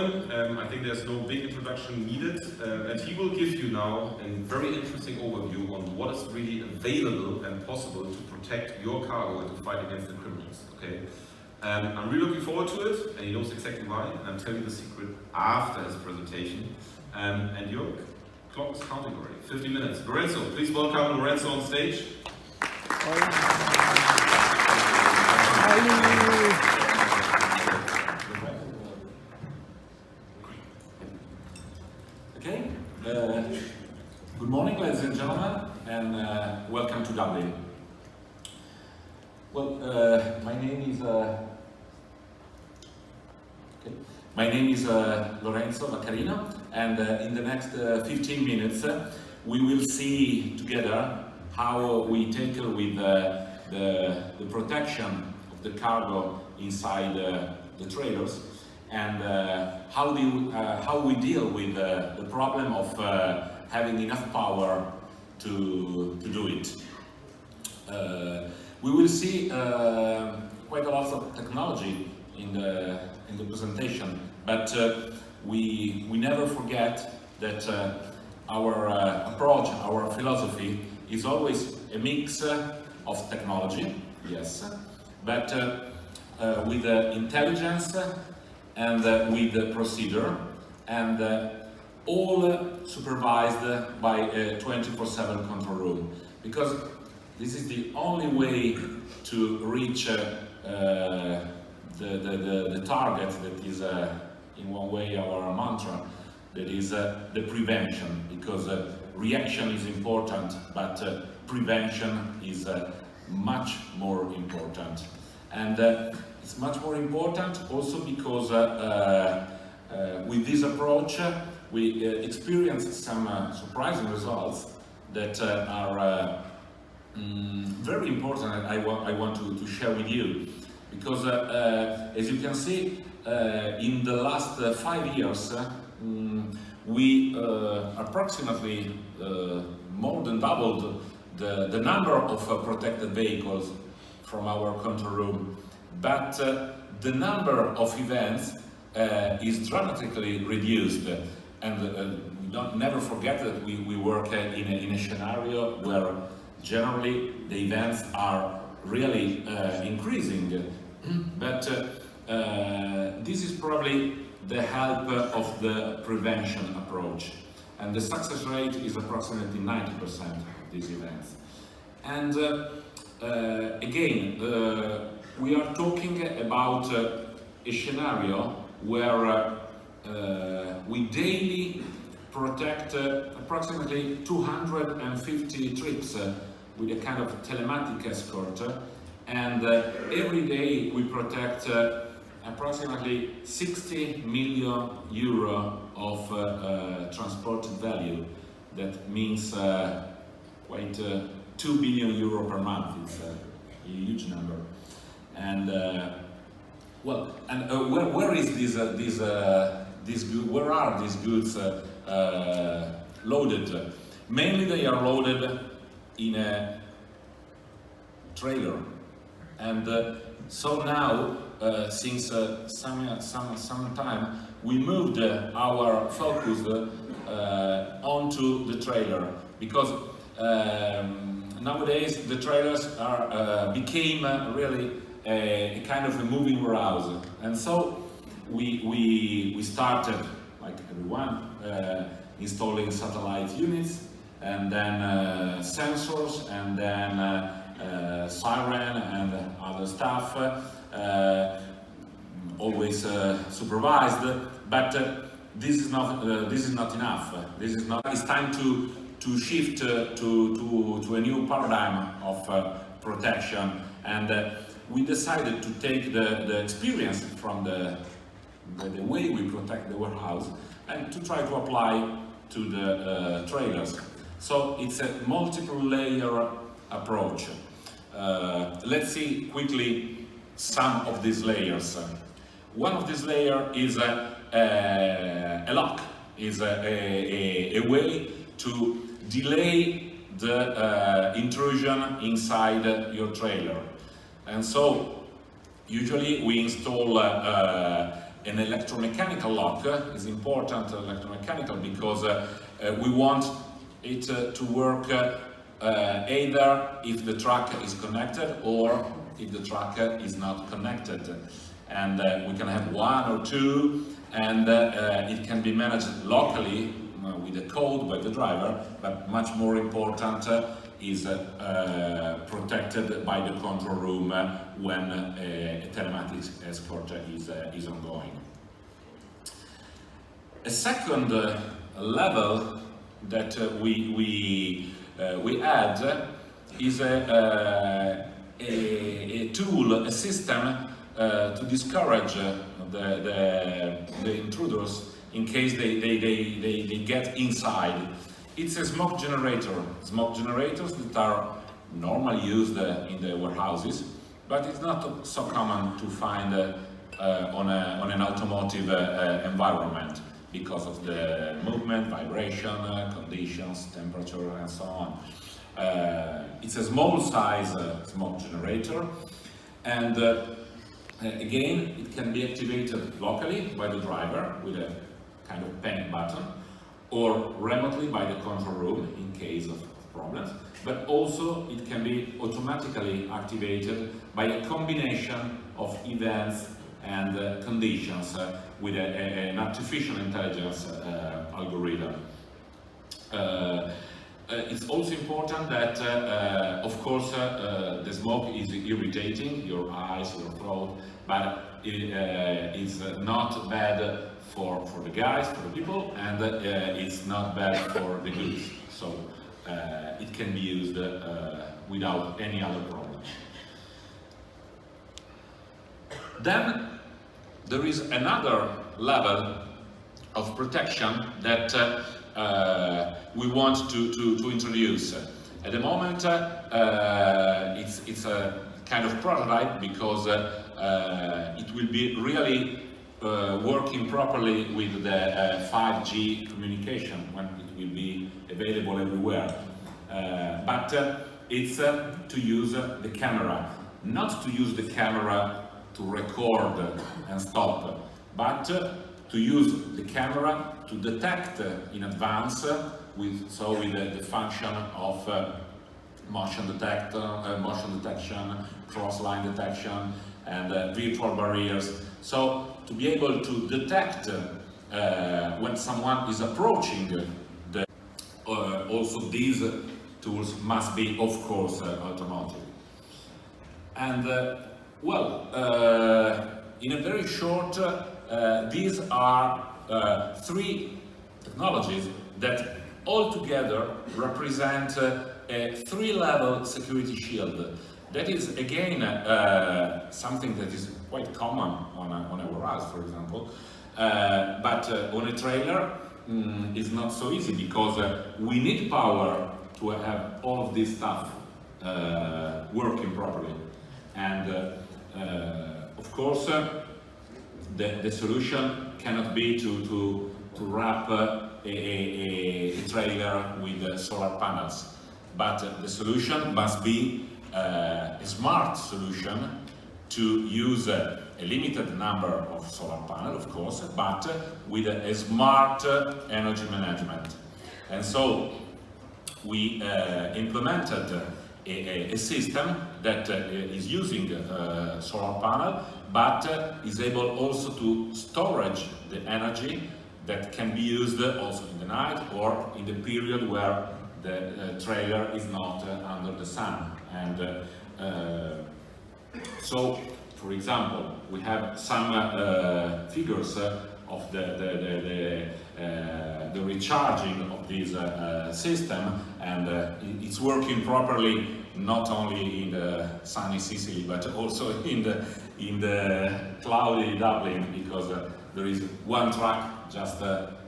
I think there's no big introduction needed, and he will give you now a very interesting overview on what is really available and possible to protect your cargo and to fight against the criminals. Okay, I'm really looking forward to it, and he knows exactly why. And I'm telling you the secret after his presentation. And your clock is counting already. 50 minutes. Lorenzo, please welcome Lorenzo on stage. Okay, good morning ladies and gentlemen, and welcome to Dublin. Well, my name is Lorenzo Vaccarino, and in the next 15 minutes we will see together how we tackle with the protection of the cargo inside the trailers, and how we deal with the problem of having enough power to do it. We will see quite a lot of technology in the presentation, but we never forget that our approach, our philosophy is always a mix of technology, yes, but with intelligence and with the procedure, and all supervised by a 24/7 control room, because this is the only way to reach the target that is in one way our mantra, that is the prevention, because reaction is important, but prevention is much more important. And it's much more important also because with this approach we experienced some surprising results that are very important. I want to share with you, because as you can see, in the last 5 years we approximately more than doubled the number of protected vehicles from our control room, but the number of events is dramatically reduced. And we don't never forget that we work in a scenario where generally the events are really increasing, but this is probably the help of the prevention approach, and the success rate is approximately 90% of these events. And again, we are talking about a scenario where we daily protect approximately 250 trips with a kind of telematic escort, and every day we protect approximately 60 million euro of transported value. That means quite 2 billion euro per month. It's a huge number. And well, and where is this good? Where are these goods loaded? Mainly they are loaded in a trailer, and so now since some time we moved our focus onto the trailer, because nowadays the trailers are became really a kind of a moving warehouse, and so we started, like everyone, installing satellite units, and then sensors, and then siren and other stuff, always supervised. But this is not enough. It's time to shift to a new paradigm of protection, and we decided to take the experience from the way we protect the warehouse and to try to apply to the trailers. So it's a multiple layer approach. Let's see quickly some of these layers. One of these layers is a lock, is a way to delay the intrusion inside your trailer. And so usually we install an electromechanical lock is important, electromechanical, because we want it to work either if the truck is connected or if the truck is not connected. And we can have one or two, and it can be managed locally with a code by the driver, but much more important is protected by the control room when a telematics escort is ongoing. A second level that we add is a tool, a system to discourage the intruders in case they get inside. It's a smoke generator. Smoke generators that are normally used in the warehouses, but it's not so common to find on an automotive environment because of the movement, vibration, conditions, temperature, and so on. It's a small size smoke generator, and again, it can be activated locally by the driver with a kind of panic button, or remotely by the control room in case of problems, but also it can be automatically activated by a combination of events and conditions with an artificial intelligence algorithm. It's also important that, of course, the smoke is irritating your eyes, your throat, but it's not bad for the guys, for the people, and it's not bad for the goods. So it can be used without any other problem. Then there is another level of protection that we want to introduce. At the moment, it's a kind of prototype because it will be really working properly with the 5G communication when it will be available everywhere. But it's to use the camera, not to use the camera to record and stop, but to use the camera to detect in advance with the function of motion detection, cross-line detection, and virtual barriers. So to be able to detect when someone is approaching the also these tools must be, of course, automatic. And in a very short, these are three technologies that altogether represent a three-level security shield. That is, again, something that is quite common on a warehouse, for example, but on a trailer it's not so easy because we need power to have all of this stuff working properly. And of course, the solution cannot be to wrap a trailer with solar panels, but the solution must be a smart solution to use a limited number of solar panels, of course, but with a smart energy management. And so we implemented a system that is using solar panel, but is able also to storage the energy that can be used also in the night or in the period where the trailer is not under the sun. And so, for example, we have some figures of the recharging of this system, and it's working properly not only in the sunny Sicily but also in the cloudy Dublin, because there is one truck just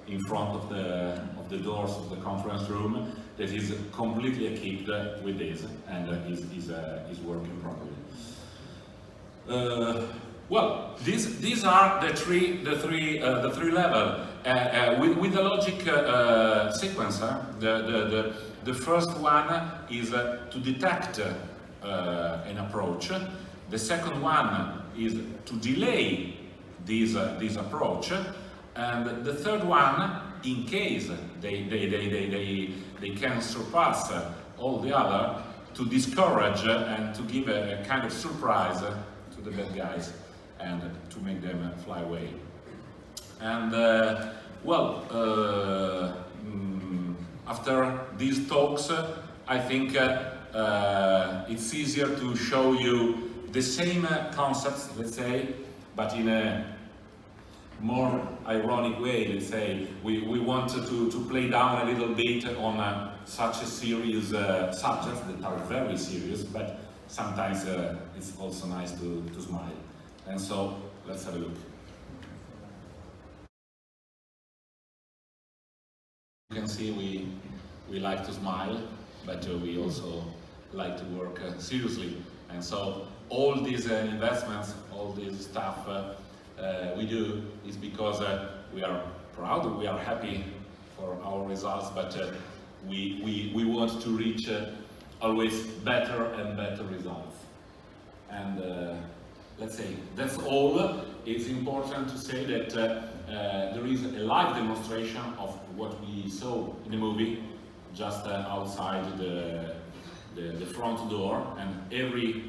in front of the doors of the conference room that is completely equipped with this and is working properly. Well, these are the three level with the logic sequencer. The first one is to detect an approach. The second one is to delay this approach. And the third one, in case they can surpass all the other, to discourage and to give a kind of surprise to the bad guys and to make them fly away. And after these talks, I think it's easier to show you the same concepts, let's say, but in a more ironic way, let's say. We wanted to play down a little bit on such a serious subjects that are very serious, but sometimes it's also nice to smile. And so, let's have a look. You can see we like to smile, but we also like to work seriously. And so all these investments, all this stuff we do is because we are proud, we are happy for our results, but we want to reach always better and better results. And let's say that's all. It's important to say that there is a live demonstration of what we saw in the movie just outside the front door, and every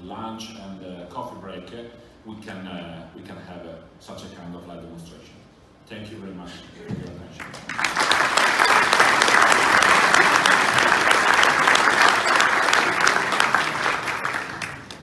lunch and coffee break we can have such a kind of live demonstration. Thank you very much for your attention.